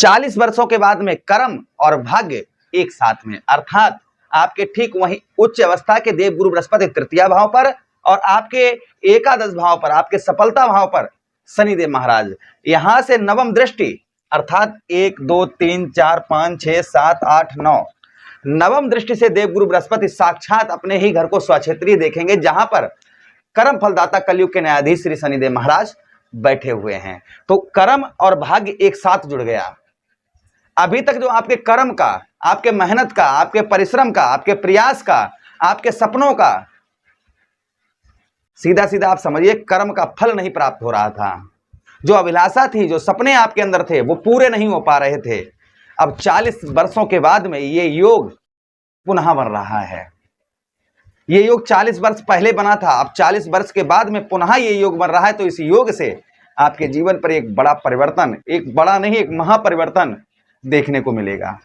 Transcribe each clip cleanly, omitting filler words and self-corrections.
40 वर्षों के बाद में कर्म और भाग्य एक साथ में, अर्थात आपके ठीक वहीं उच्च अवस्था के देवगुरु बृहस्पति तृतीय भाव पर और आपके एकादश भाव पर, आपके सफलता भाव पर शनिदेव महाराज, यहां से नवम दृष्टि अर्थात 1 2 3 4 5 6 7 8 9 नवम दृष्टि से देवगुरु बृहस्पति साक्षात अपने ही घर को स्वक्षेत्रीय देखेंगे, जहां पर कर्म फलदाता कलयुग के न्यायाधीश श्री शनिदेव महाराज बैठे हुए हैं। तो कर्म और भाग्य एक साथ जुड़ गया। अभी तक जो आपके कर्म का, आपके मेहनत का, आपके परिश्रम का, आपके प्रयास का, आपके सपनों का, सीधा सीधा आप समझिए कर्म का फल नहीं प्राप्त हो रहा था। जो अभिलाषा थी, जो सपने आपके अंदर थे, वो पूरे नहीं हो पा रहे थे। अब 40 वर्षों के बाद में ये योग पुनः बन रहा है। ये योग 40 वर्ष पहले बना था, अब 40 वर्ष के बाद में पुनः ये योग बन रहा है। तो इस योग से आपके जीवन पर एक बड़ा परिवर्तन, एक बड़ा नहीं एक महापरिवर्तन देखने को मिलेगा।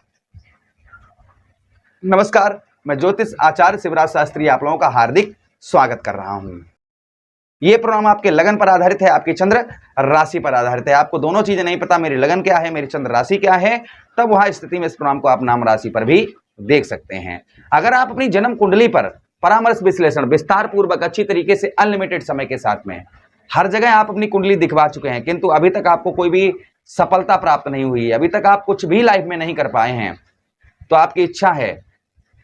नमस्कार, मैं ज्योतिष आचार्य शिवराज शास्त्री आप लोगों का हार्दिक स्वागत कर रहा हूं। ये प्रोग्राम आपके लगन पर आधारित है, आपकी चंद्र राशि पर आधारित है। आपको दोनों चीजें नहीं पता, मेरी लगन क्या है, मेरी चंद्र राशि क्या है, तब वह स्थिति में इस प्रोग्राम को आप नाम राशि पर भी देख सकते हैं। अगर आप अपनी जन्म कुंडली पर परामर्श विश्लेषण विस्तार पूर्वक अच्छी तरीके से अनलिमिटेड समय के साथ में हर जगह आप अपनी कुंडली दिखवा चुके हैं, किंतु अभी तक आपको कोई भी सफलता प्राप्त नहीं हुई है, अभी तक आप कुछ भी लाइफ में नहीं कर पाए हैं, तो आपकी इच्छा है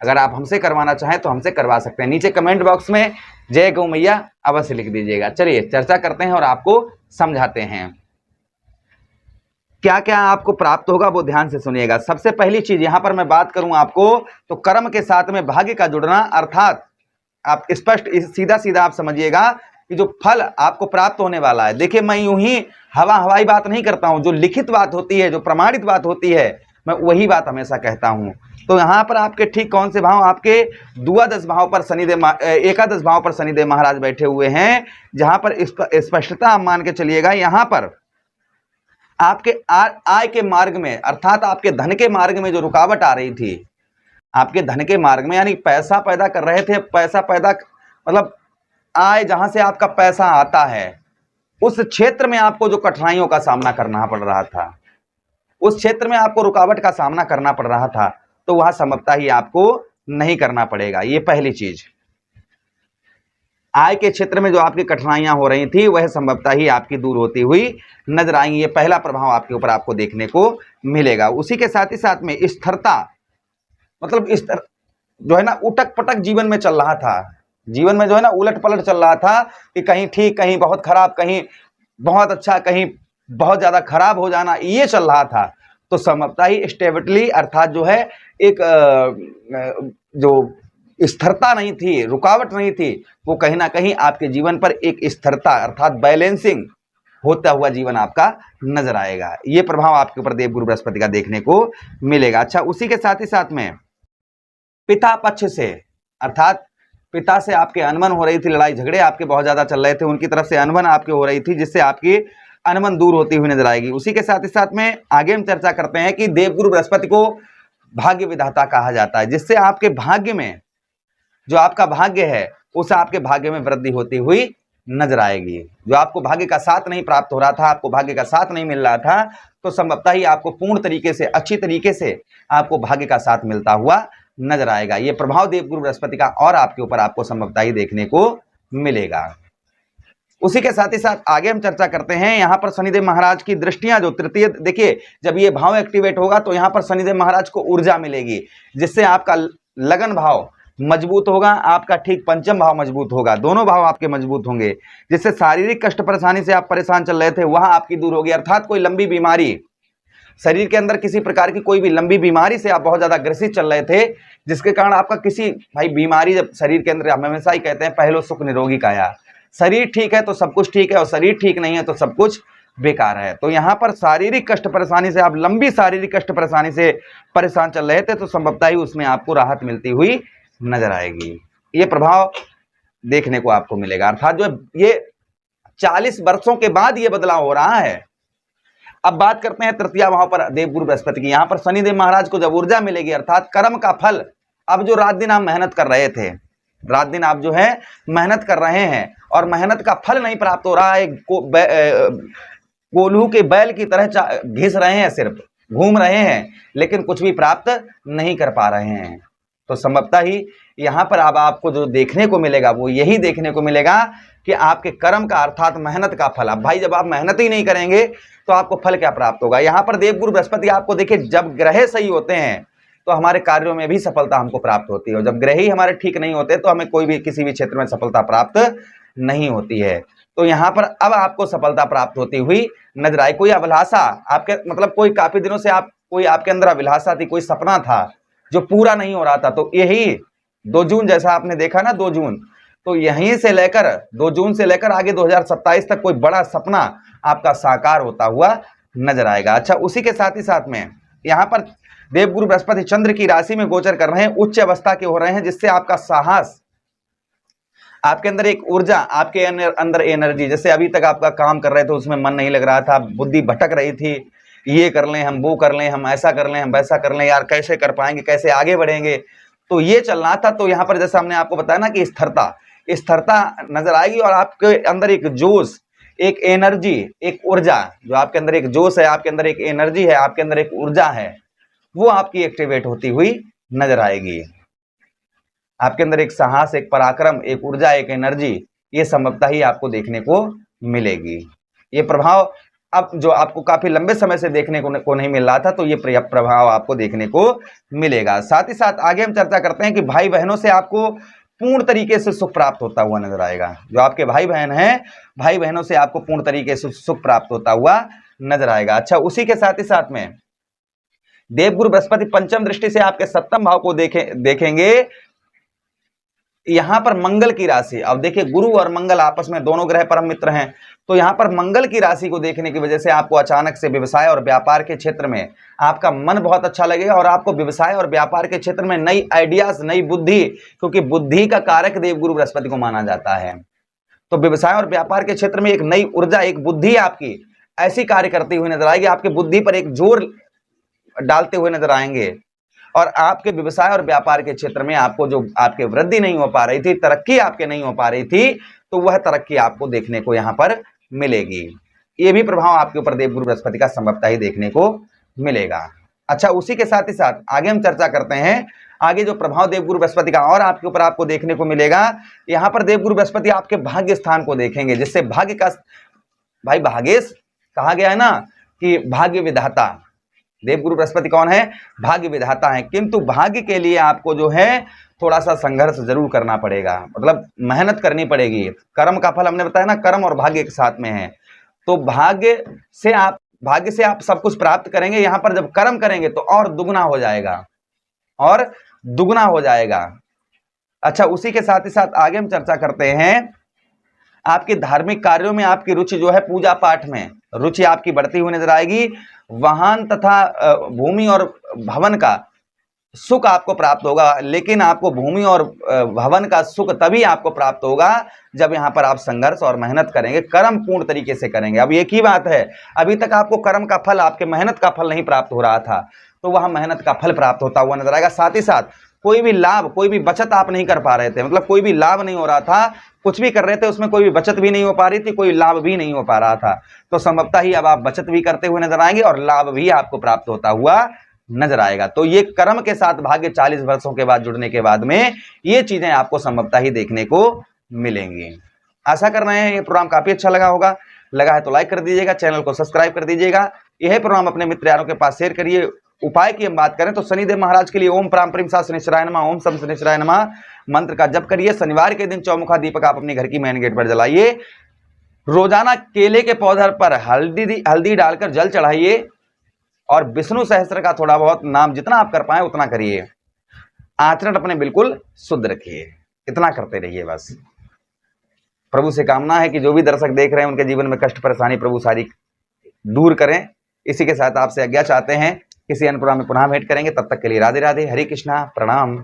अगर आप हमसे करवाना चाहें तो हमसे करवा सकते हैं। नीचे कमेंट बॉक्स में जय गौ मैया अवश्य लिख दीजिएगा। चलिए चर्चा करते हैं और आपको समझाते हैं क्या क्या आपको प्राप्त होगा, वो ध्यान से सुनिएगा। सबसे पहली चीज यहां पर मैं बात करूं आपको तो कर्म के साथ में भाग्य का जुड़ना, अर्थात आप स्पष्ट सीधा सीधा आप समझिएगा कि जो फल आपको प्राप्त होने वाला है। देखिए, मैं यूं ही हवाई बात नहीं करता हूं, जो लिखित बात होती है, जो प्रमाणित बात होती है, मैं वही बात हमेशा कहता हूं। तो यहां पर आपके ठीक कौन से भाव, आपके द्वादश भाव पर शनिदेव, एकादश भाव पर शनिदेव महाराज बैठे हुए हैं, जहां पर स्पष्टता आप मान के चलिएगा। यहां पर आपके आय के मार्ग में, अर्थात आपके धन के मार्ग में जो रुकावट आ रही थी, आपके धन के मार्ग में, यानी पैसा पैदा कर रहे थे, पैसा पैदा मतलब आय जहां से आपका पैसा आता है, उस क्षेत्र में आपको जो कठिनाइयों का सामना करना पड़ रहा था, उस क्षेत्र में आपको रुकावट का सामना करना पड़ रहा था, तो वह संभवतः ही आपको नहीं करना पड़ेगा। ये पहली चीज, आय के क्षेत्र में जो आपकी कठिनाइयां हो रही थी वह संभवतः ही आपकी दूर होती हुई नजर आएंगी। ये पहला प्रभाव आपके ऊपर आपको देखने को मिलेगा। उसी के साथ ही साथ में स्थिरता, मतलब इस जो है ना उटक पटक जीवन में चल रहा था, जीवन में जो है ना उलट पलट चल रहा था कि कहीं ठीक, कहीं बहुत खराब, कहीं बहुत अच्छा, कहीं बहुत ज्यादा खराब हो जाना, ये चल रहा था। तो संभवतः ही स्टेबिलिटी, अर्थात जो है एक जो स्थिरता नहीं थी, रुकावट नहीं थी, वो कहीं ना कहीं आपके जीवन पर एक स्थिरता अर्थात बैलेंसिंग होता हुआ जीवन आपका नजर आएगा। ये प्रभाव आपके ऊपर देवगुरु बृहस्पति का देखने को मिलेगा। अच्छा, उसी के साथ ही साथ में पिता पक्ष से, अर्थात पिता से आपके अनबन हो रही थी, लड़ाई झगड़े आपके बहुत ज्यादा चल रहे थे, उनकी तरफ से अनबन आपके हो रही थी, जिससे आपकी अनबन दूर होती हुई नजर आएगी। उसी के साथ ही साथ में आगे हम चर्चा करते हैं कि देवगुरु बृहस्पति को भाग्य विधाता कहा जाता है, जिससे आपके भाग्य में, जो आपका भाग्य है, उस आपके भाग्य में वृद्धि होती हुई नजर आएगी। जो आपको भाग्य का साथ नहीं प्राप्त हो रहा था, आपको भाग्य का साथ नहीं मिल रहा था, तो संभवतः ही आपको पूर्ण तरीके से, अच्छी तरीके से आपको भाग्य का साथ मिलता हुआ नजर आएगा। ये प्रभाव देवगुरु बृहस्पति का और आपके ऊपर आपको संभवतः ही देखने को मिलेगा। उसी के साथ ही साथ आगे हम चर्चा करते हैं, यहां पर शनिदेव महाराज की दृष्टियां जो तृतीय, देखिए जब ये भाव एक्टिवेट होगा तो यहां पर शनिदेव महाराज को ऊर्जा मिलेगी, जिससे आपका लगन भाव मजबूत होगा, आपका ठीक पंचम भाव मजबूत होगा, दोनों भाव आपके मजबूत होंगे, जिससे शारीरिक कष्ट परेशानी से आप परेशान चल रहे थे वह आपकी दूर होगी। अर्थात कोई लंबी बीमारी, शरीर के अंदर किसी प्रकार की कोई भी लंबी बीमारी से आप बहुत ज्यादा ग्रसित चल रहे थे, जिसके कारण आपका किसी भाई बीमारी, जब शरीर के अंदर, हम हमेशा ही कहते हैं पहलो सुख निरोगी काया, शरीर ठीक है तो सब कुछ ठीक है, और शरीर ठीक नहीं है तो सब कुछ बेकार है। तो यहाँ पर शारीरिक कष्ट परेशानी से, आप लंबी शारीरिक कष्ट परेशानी से परेशान चल रहे थे, तो संभवतः ही उसमें आपको राहत मिलती हुई नजर आएगी। ये प्रभाव देखने को आपको मिलेगा। अर्थात जो ये 40 वर्षों के बाद ये बदलाव हो रहा है। अब बात करते हैं तृतीय भाव पर देवगुरु बृहस्पति की। यहां पर शनिदेव महाराज को जब ऊर्जा मिलेगी, अर्थात कर्म का फल, अब जो रात दिन आप मेहनत कर रहे थे, रात दिन आप जो है मेहनत कर रहे हैं और मेहनत का फल नहीं प्राप्त हो रहा है, कोल्हू के बैल की तरह घिस रहे हैं सिर्फ, घूम रहे हैं लेकिन कुछ भी प्राप्त नहीं कर पा रहे हैं। तो संभवतः ही यहाँ पर अब आपको जो देखने को मिलेगा वो यही देखने को मिलेगा कि आपके कर्म का अर्थात मेहनत का फल। अब भाई जब आप मेहनत ही नहीं करेंगे तो आपको फल क्या प्राप्त होगा। यहाँ पर देवगुरु बृहस्पति आपको देखिए, जब ग्रह सही होते हैं तो हमारे कार्यों में भी सफलता हमको प्राप्त होती है, और जब ग्रह ही हमारे ठीक नहीं होते तो हमें कोई भी किसी भी क्षेत्र में सफलता प्राप्त नहीं होती है। तो यहाँ पर अब आपको सफलता प्राप्त होती हुई नजर आई। कोई अभिलाषा आपके मतलब कोई काफी दिनों से कोई आपके अंदर अभिलाषा थी, कोई सपना था जो पूरा नहीं हो रहा था, तो यही 2 जून जैसा आपने देखा ना 2 जून, तो यहीं से लेकर 2 जून से लेकर आगे 2027 तक कोई बड़ा सपना आपका साकार होता हुआ नजर आएगा। अच्छा, उसी के साथ ही साथ में यहाँ पर देवगुरु बृहस्पति चंद्र की राशि में गोचर कर रहे हैं, उच्च अवस्था के हो रहे हैं, जिससे आपका साहस, आपके अंदर एक ऊर्जा, आपके अंदर एनर्जी, जैसे अभी तक आपका काम कर रहे थे उसमें मन नहीं लग रहा था, बुद्धि भटक रही थी, ये कर लें हम, वो कर लें हम, ऐसा कर लें हम, वैसा कर लें, यार कैसे कर पाएंगे, कैसे आगे बढ़ेंगे, तो ये चल रहा था। तो यहाँ पर जैसा हमने आपको बताया ना कि स्थिरता नजर आएगी, और आपके अंदर एक जोश, एक एनर्जी, एक ऊर्जा, जो आपके अंदर एक जोश है, आपके अंदर एक एनर्जी है, आपके अंदर एक ऊर्जा है, वो आपकी एक्टिवेट होती हुई नजर आएगी। आपके अंदर एक साहस, एक पराक्रम, एक ऊर्जा, एक एनर्जी, ये संभवतः ही आपको देखने को मिलेगी। ये प्रभाव अब जो आपको काफी लंबे समय से देखने को नहीं मिल रहा था, तो ये प्रभाव आपको देखने को मिलेगा। साथ ही साथ आगे हम चर्चा करते हैं कि भाई बहनों से आपको पूर्ण तरीके से सुख प्राप्त होता हुआ नजर आएगा। जो आपके भाई बहन हैं, भाई बहनों से आपको पूर्ण तरीके से सुख प्राप्त होता हुआ नजर आएगा। अच्छा, उसी के साथ ही साथ में देवगुरु बृहस्पति पंचम दृष्टि से आपके 7वें भाव को देखेंगे। यहां पर मंगल की राशि, अब देखिए गुरु और मंगल आपस में दोनों ग्रह परम मित्र हैं, तो यहां पर मंगल की राशि को देखने की वजह से आपको अचानक से व्यवसाय और व्यापार के क्षेत्र में आपका मन बहुत अच्छा लगेगा, और आपको व्यवसाय और व्यापार के क्षेत्र में नई आइडियाज, नई बुद्धि, क्योंकि बुद्धि का कारक देवगुरु बृहस्पति को माना जाता है, तो व्यवसाय और व्यापार के क्षेत्र में एक नई ऊर्जा, एक बुद्धि आपकी ऐसी कार्य करती हुई नजर आएगी, आपकी बुद्धि पर एक जोर डालते हुए नजर आएंगे, और आपके व्यवसाय और व्यापार के क्षेत्र में आपको जो आपके वृद्धि नहीं हो पा रही थी, तरक्की आपके नहीं हो पा रही थी, तो वह तरक्की आपको देखने को यहाँ पर मिलेगी। ये भी प्रभाव आपके ऊपर देवगुरु बृहस्पति का संभवतः ही देखने को मिलेगा। अच्छा, उसी के साथ ही साथ आगे हम चर्चा करते हैं, आगे जो प्रभाव देवगुरु बृहस्पति का और आपके ऊपर आपको देखने को मिलेगा, यहाँ पर देवगुरु बृहस्पति आपके भाग्य स्थान को देखेंगे, जिससे भाग्य का, भाई भाग्येश कहा गया है ना कि भाग्य विधाता, देवगुरु बृहस्पति कौन है, भाग्य विधाता है, किंतु भाग्य के लिए आपको जो है थोड़ा सा संघर्ष जरूर करना पड़ेगा, मतलब मेहनत करनी पड़ेगी। कर्म का फल हमने बताया ना, कर्म और भाग्य के साथ में है, तो भाग्य से आप सब कुछ प्राप्त करेंगे। यहां पर जब कर्म करेंगे तो और दुगना हो जाएगा, और दुगना हो जाएगा। अच्छा, उसी के साथ ही साथ आगे हम चर्चा करते हैं, आपके धार्मिक कार्यों में आपकी रुचि जो है, पूजा पाठ में रुचि आपकी बढ़ती हुई नजर आएगी। वाहन तथा भूमि और भवन का सुख आपको प्राप्त होगा, लेकिन आपको भूमि और भवन का सुख तभी आपको प्राप्त होगा जब यहाँ पर आप संघर्ष और मेहनत करेंगे, कर्म पूर्ण तरीके से करेंगे। अब एक ही बात है, अभी तक आपको कर्म का फल, आपके मेहनत का फल नहीं प्राप्त हो रहा था, तो वह मेहनत का फल प्राप्त होता हुआ नजर आएगा। साथ ही साथ कोई भी लाभ, कोई भी बचत आप नहीं कर पा रहे थे, मतलब कोई भी लाभ नहीं हो रहा था, कुछ भी कर रहे थे उसमें कोई भी बचत भी नहीं हो पा रही थी, कोई लाभ भी नहीं हो पा रहा था, तो संभवतः ही अब आप बचत भी करते हुए नजर आएंगे और लाभ भी आपको प्राप्त होता हुआ नजर आएगा। तो ये कर्म के साथ भाग्य 40 वर्षों के बाद जुड़ने के बाद में ये चीजें आपको संभवतः ही देखने को मिलेंगी। आशा कर रहे हैं ये प्रोग्राम काफी अच्छा लगा होगा, लगा है तो लाइक कर दीजिएगा, चैनल को सब्सक्राइब कर दीजिएगा, यह प्रोग्राम अपने मित्र यारों के पास शेयर करिए। उपाय की हम बात करें तो शनिदेव महाराज के लिए ओम प्राम प्रीम सा शनिश्चराय नमः, ओम सम शनिश्चराय नमः मंत्र का जप करिए। शनिवार के दिन चौमुखा दीपक आप अपने घर की मेन गेट पर जलाइए। रोजाना केले के पौधे पर हल्दी डालकर जल चढ़ाइए, और विष्णु सहस्त्र का थोड़ा बहुत नाम जितना आप कर पाए उतना करिए। आचरण अपने बिल्कुल शुद्ध रखिए, इतना करते रहिए बस। प्रभु से कामना है कि जो भी दर्शक देख रहे हैं उनके जीवन में कष्ट परेशानी प्रभु सारी दूर करें। इसी के साथ आपसे आज्ञा चाहते हैं, किसी अन्य प्रोग्राम में पुनः भेंट करेंगे, तब तक के लिए राधे राधे, हरे कृष्णा, प्रणाम।